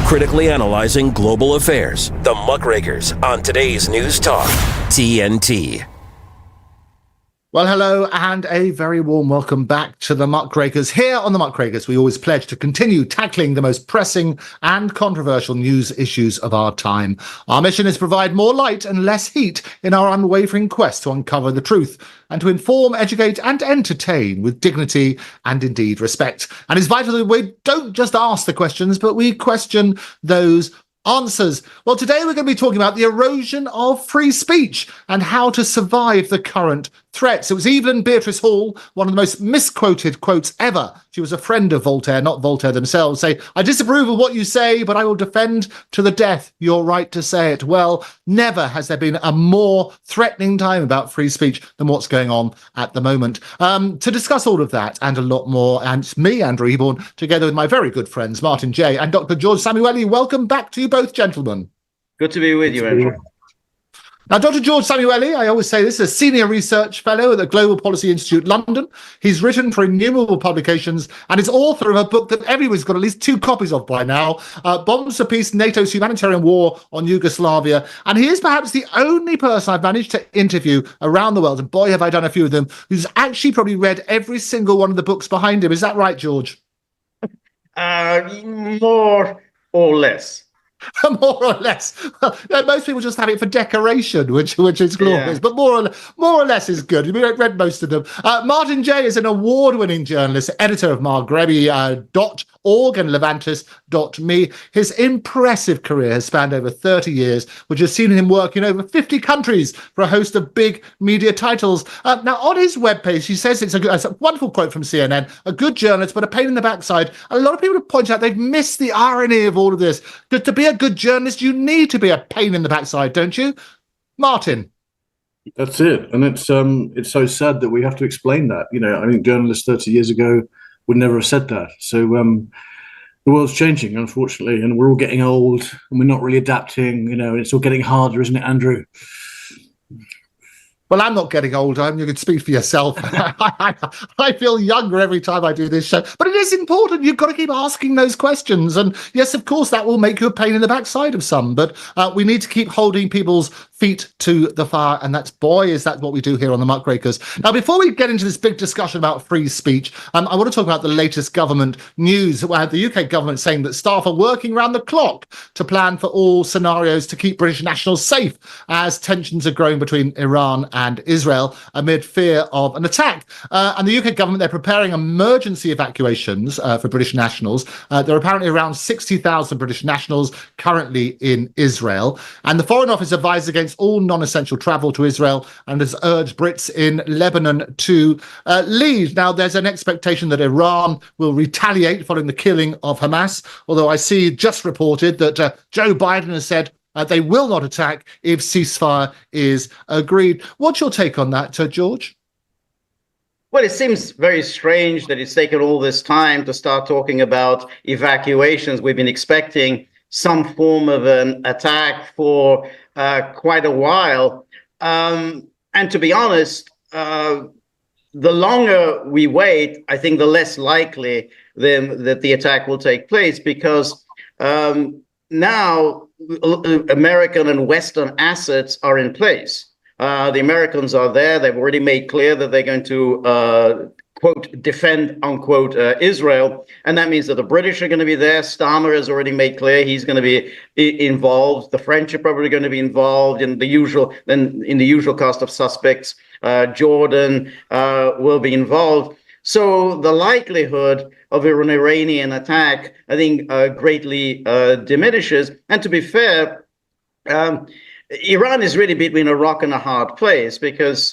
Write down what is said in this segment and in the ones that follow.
critically analyzing global affairs. The Muckrakers on today's News Talk, TNT. Well, hello and a very warm welcome back to the Muckrakers. Here on the Muckrakers, we always pledge to continue tackling the most pressing and controversial news issues of our time. Our mission is to provide more light and less heat in our unwavering quest to uncover the truth and to inform, educate and entertain with dignity and indeed respect. And it's vital that we don't just ask the questions, but we question those answers. Well, today we're going to be talking about the erosion of free speech and how to survive the current threats. It was Evelyn Beatrice Hall, one of the most misquoted quotes ever. She was a friend of Voltaire, not Voltaire themselves, say, "I disapprove of what you say, but I will defend to the death your right to say it." Well, never has there been a more threatening time about free speech than what's going on at the moment. To discuss all of that and a lot more, and it's me, Andrew Eborn, together with my very good friends, Martin J. and Dr. George Szamuely. Welcome back to you both, gentlemen. Good to be with you, Andrew. Now, Dr. George Szamuely, I always say this, is a senior research fellow at the Global Policy Institute, London. He's written for innumerable publications and is author of a book that everyone's got at least 2 copies of by now, Bombs for Peace, NATO's Humanitarian War on Yugoslavia. And he is perhaps the only person I've managed to interview around the world, and boy, have I done a few of them, who's actually probably read every single one of the books behind him. Is that right, George? More or less. More or less. Well, most people just have it for decoration, which is glorious. Yeah. But more or less is good. We read most of them. Martin J is an award-winning journalist, editor of Margrebi.org and Levantis.me. His impressive career has spanned over 30 years, which has seen him work in over 50 countries for a host of big media titles. Now, on his webpage, he says it's a wonderful quote from CNN, "A good journalist, but a pain in the backside." A lot of people have pointed out they've missed the irony of all of this. To be a good journalist, you need to be a pain in the backside, don't you? Martin? That's it. And it's so sad that we have to explain that. You know, I think journalists 30 years ago would never have said that. So the world's changing, unfortunately, and we're all getting old and we're not really adapting. You know, it's all getting harder, isn't it, Andrew? Well, I'm not getting older. You can speak for yourself. I feel younger every time I do this show. But it is important. You've got to keep asking those questions. And yes, of course, that will make you a pain in the backside of some. But we need to keep holding people's feet to the fire. And that's, boy, is that what we do here on the Muckrakers. Now, before we get into this big discussion about free speech, I want to talk about the latest government news, where the UK government saying that staff are working around the clock to plan for all scenarios to keep British nationals safe as tensions are growing between Iran and Israel amid fear of an attack. And the UK government, they're preparing emergency evacuations for British nationals. There are apparently around 60,000 British nationals currently in Israel. And the Foreign Office advised against all non-essential travel to Israel and has urged Brits in Lebanon to leave. Now, there's an expectation that Iran will retaliate following the killing of Hamas, although I see just reported that Joe Biden has said they will not attack if ceasefire is agreed. What's your take on that, George? Well, it seems very strange that it's taken all this time to start talking about evacuations. We've been expecting some form of an attack for quite a while. And to be honest, the longer we wait, I think the less likely that the attack will take place, because now American and Western assets are in place. The Americans are there. They've already made clear that they're going to, quote, defend, unquote, Israel. And that means that the British are going to be there. Starmer has already made clear he's going to be involved. The French are probably going to be involved in the usual cast of suspects. Jordan will be involved. So the likelihood of an Iranian attack, I think, greatly diminishes. And to be fair, Iran is really between a rock and a hard place, because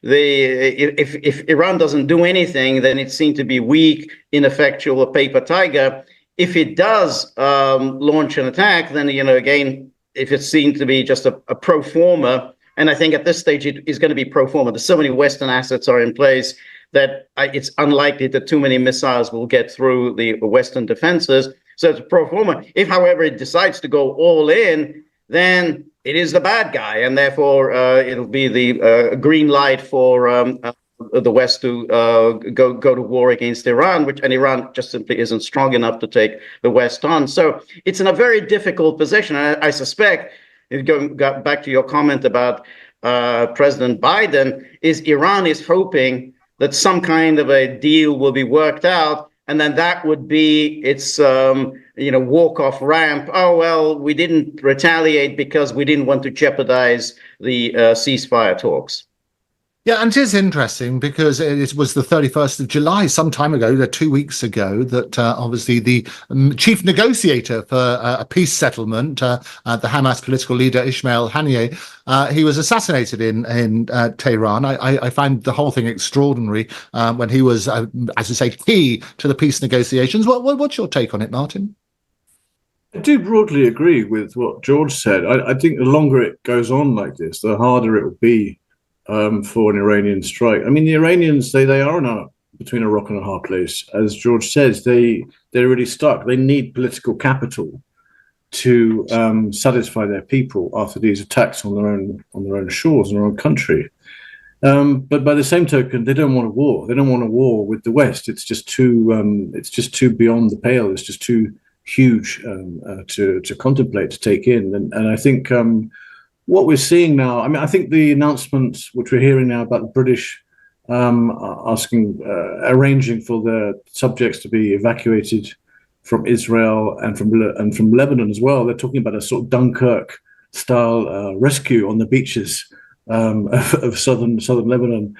if Iran doesn't do anything, then it's seen to be weak, ineffectual, a paper tiger. If it does launch an attack, then, again, if it's seen to be just a pro forma, and I think at this stage it is going to be pro forma. There's so many Western assets are in place that it's unlikely that too many missiles will get through the Western defenses. So it's pro forma. If, however, it decides to go all in, then it is the bad guy, and therefore it'll be the green light for the West to go to war against Iran, and Iran just simply isn't strong enough to take the West on. So it's in a very difficult position. I suspect, going back to your comment about President Biden, is Iran is hoping that some kind of a deal will be worked out, and then that would be its walk-off ramp. Oh, well, we didn't retaliate because we didn't want to jeopardize the ceasefire talks. Yeah, and it is interesting because it was the 31st of July, some time ago, 2 weeks ago, that obviously the chief negotiator for a peace settlement, the Hamas political leader Ismail Haniyeh, he was assassinated in Tehran. I find the whole thing extraordinary when he was, as you say, key to the peace negotiations. What's your take on it, Martin? I do broadly agree with what George said. I think the longer it goes on like this, the harder it will be for an Iranian strike. I mean, the Iranians, they are between a rock and a hard place. As George says, they're really stuck. They need political capital to satisfy their people after these attacks on their own shores, in their own country. But by the same token, they don't want a war. They don't want a war with the West. It's just too beyond the pale. It's just too huge to contemplate, to take in. And I think what we're seeing now, I mean, I think the announcements which we're hearing now about the British arranging for their subjects to be evacuated from Israel and from Lebanon as well. They're talking about a sort of Dunkirk style rescue on the beaches of southern Lebanon.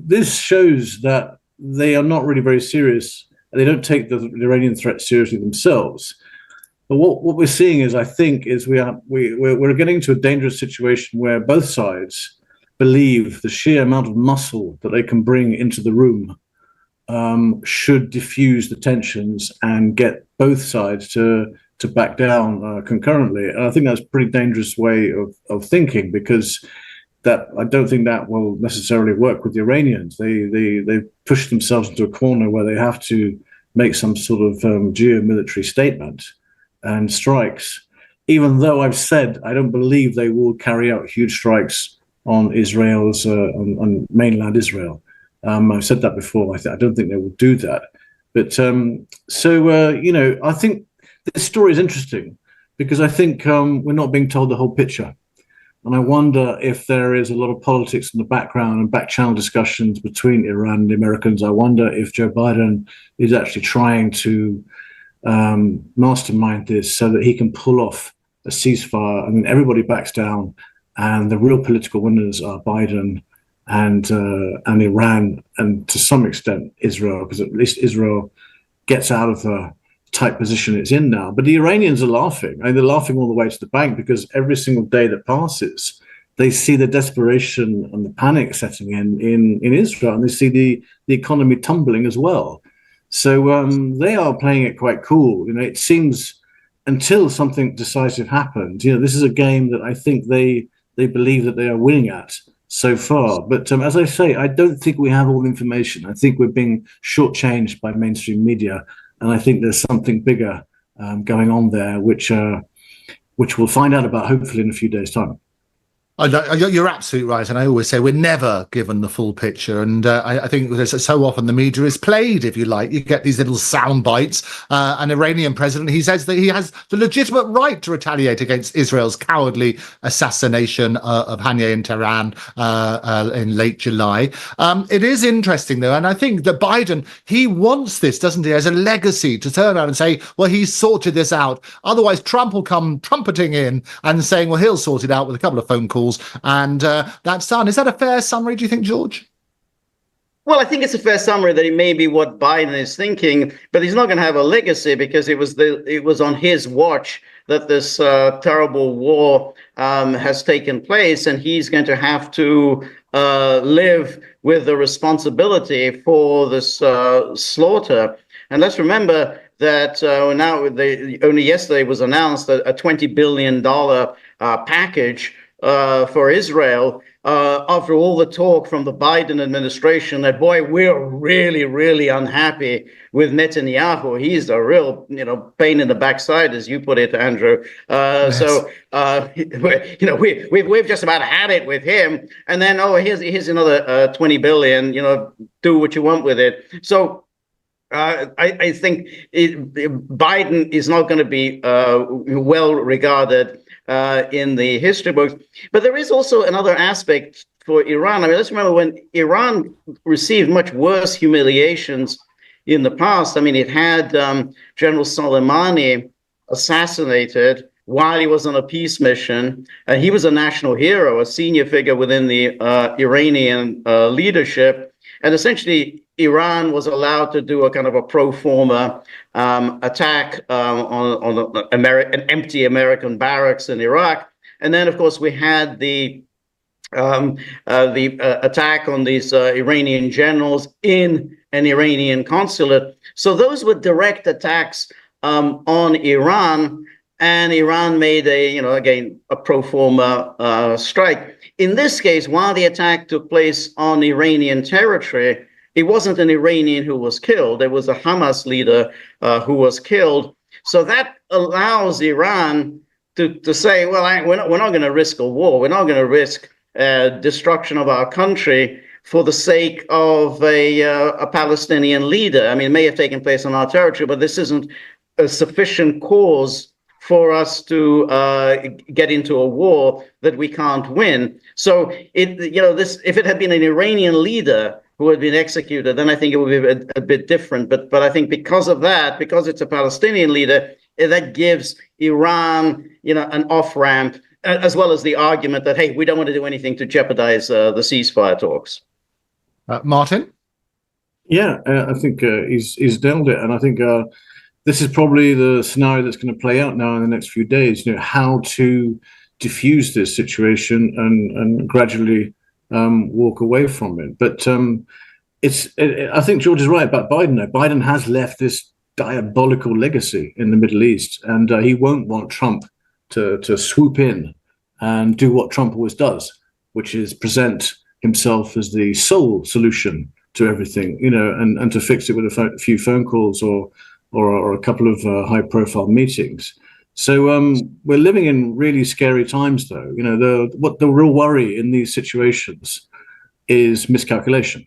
This shows that they are not really very serious. They don't take the Iranian threat seriously themselves. But what we're seeing is, I think, we're getting to a dangerous situation where both sides believe the sheer amount of muscle that they can bring into the room should diffuse the tensions and get both sides to back down concurrently. And I think that's a pretty dangerous way of thinking, because I don't think that will necessarily work with the Iranians. They push themselves into a corner where they have to make some sort of geomilitary statement and strikes, even though I've said I don't believe they will carry out huge strikes on Israel's on mainland Israel. I've said that before. I don't think they will do that. But I think this story is interesting because I think we're not being told the whole picture. And I wonder if there is a lot of politics in the background and back channel discussions between Iran and the Americans. I wonder if Joe Biden is actually trying to mastermind this so that he can pull off a ceasefire. I mean, everybody backs down, and the real political winners are Biden and Iran, and to some extent Israel, because at least Israel gets out of the tight position it's in now. But the Iranians are laughing. I mean, they're laughing all the way to the bank, because every single day that passes, they see the desperation and the panic setting in Israel, and they see the economy tumbling as well. So they are playing it quite cool. It seems, until something decisive happens, this is a game that I think they believe that they are winning at so far. But as I say, I don't think we have all the information. I think we're being shortchanged by mainstream media, and I think there's something bigger going on there, which we'll find out about hopefully in a few days' time. You're absolutely right, and I always say we're never given the full picture, and I think so often the media is played, if you like. You get these little sound bites. An Iranian president, he says that he has the legitimate right to retaliate against Israel's cowardly assassination of Haniyeh in Tehran in late July. It is interesting, though, and I think that Biden, he wants this, doesn't he, as a legacy, to turn around and say, well, he's sorted this out. Otherwise, Trump will come trumpeting in and saying, well, he'll sort it out with a couple of phone calls. And that's done. Is that a fair summary, do you think, George? Well, I think it's a fair summary that it may be what Biden is thinking, but he's not going to have a legacy, because it was on his watch that this terrible war has taken place, and he's going to have to live with the responsibility for this slaughter. And let's remember that only yesterday was announced a $20 billion package for Israel after all the talk from the Biden administration that, boy, we're really, really unhappy with Netanyahu. He's a real, pain in the backside, as you put it, Andrew. Yes. So, we've just about had it with him. And then, here's another 20 billion, do what you want with it. So I think Biden is not going to be well regarded in the history books. But there is also another aspect for Iran. I mean, let's remember when Iran received much worse humiliations in the past. I mean, it had General Soleimani assassinated while he was on a peace mission. He was a national hero, a senior figure within the Iranian leadership. And essentially, Iran was allowed to do a kind of a pro forma attack on an empty American barracks in Iraq. And then, of course, we had the attack on these Iranian generals in an Iranian consulate. So those were direct attacks on Iran. And Iran made a pro forma strike. In this case, while the attack took place on Iranian territory, it wasn't an Iranian who was killed. It was a Hamas leader who was killed. So that allows Iran to say, well, we're not going to risk a war. We're not going to risk destruction of our country for the sake of a Palestinian leader. I mean, it may have taken place on our territory, but this isn't a sufficient cause for us to get into a war that we can't win. So if it had been an Iranian leader who had been executed, then I think it would be a bit different. But I think because of that, because it's a Palestinian leader, that gives Iran, an off-ramp, as well as the argument that, hey, we don't want to do anything to jeopardize the ceasefire talks. Martin? Yeah, I think he's nailed it. And I think this is probably the scenario that's going to play out now in the next few days, how to diffuse this situation and gradually walk away from it. But I think George is right about Biden. Biden has left this diabolical legacy in the Middle East, and he won't want Trump to swoop in and do what Trump always does, which is present himself as the sole solution to everything, and to fix it with a few phone calls or a couple of high-profile meetings. So we're living in really scary times, though. The real worry in these situations is miscalculation.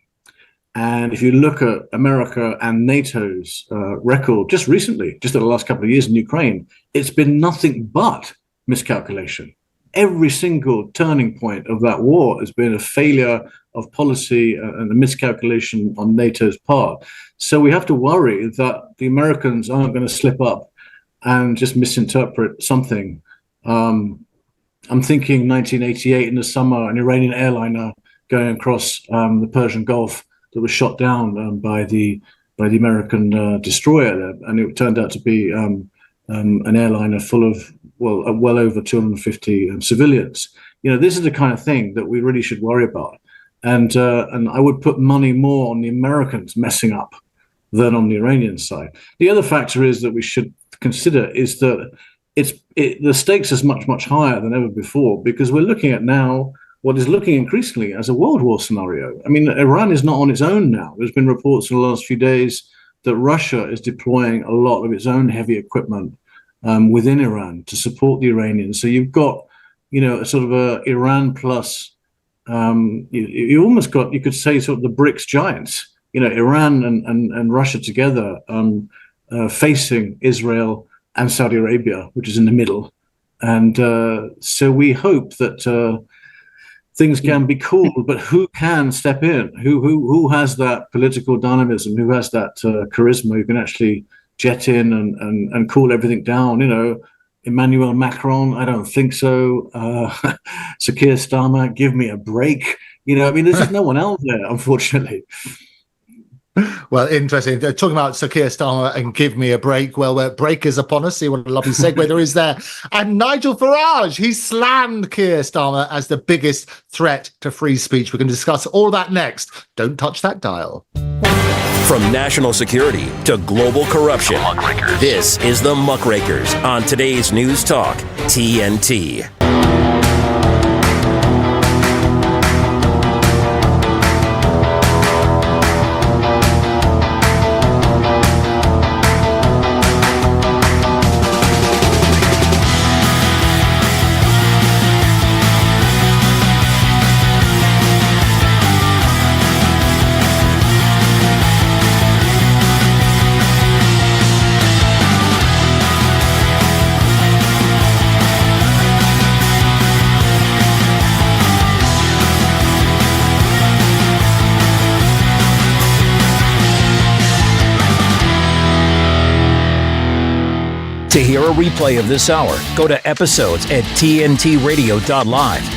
And if you look at America and NATO's record just recently, just in the last couple of years in Ukraine, it's been nothing but miscalculation. Every single turning point of that war has been a failure of policy and a miscalculation on NATO's part. So we have to worry that the Americans aren't going to slip up and just misinterpret something. I'm thinking 1988 in the summer, an Iranian airliner going across the Persian Gulf that was shot down by the American destroyer there, and it turned out to be an airliner full of well over 250 civilians. This is the kind of thing that we really should worry about, and I would put money more on the Americans messing up than on the Iranian side. The other factor is that we should consider is that the stakes is much higher than ever before, because we're looking at now what is looking increasingly as a world war scenario. I mean, Iran is not on its own now. There's been reports in the last few days that Russia is deploying a lot of its own heavy equipment within Iran to support the Iranians. So you've got, a sort of a Iran plus, you almost got, you could say, sort of the BRICS giants, Iran and Russia together facing Israel and Saudi Arabia, which is in the middle. And so we hope that things can be cool, but who can step in? Who has that political dynamism? Who has that charisma? Who can actually jet in and cool everything down? Emmanuel Macron, I don't think so. Sir Keir Starmer, give me a break. There's just no one else there, unfortunately. Well, interesting. Talking about Sir Keir Starmer and give me a break. Well, break is upon us. See what a lovely segue there is there. And Nigel Farage, he slammed Keir Starmer as the biggest threat to free speech. We're going to discuss all that next. Don't touch that dial. From national security to global corruption, this is the Muckrakers on today's News Talk, TNT. To hear a replay of this hour, go to episodes at tntradio.live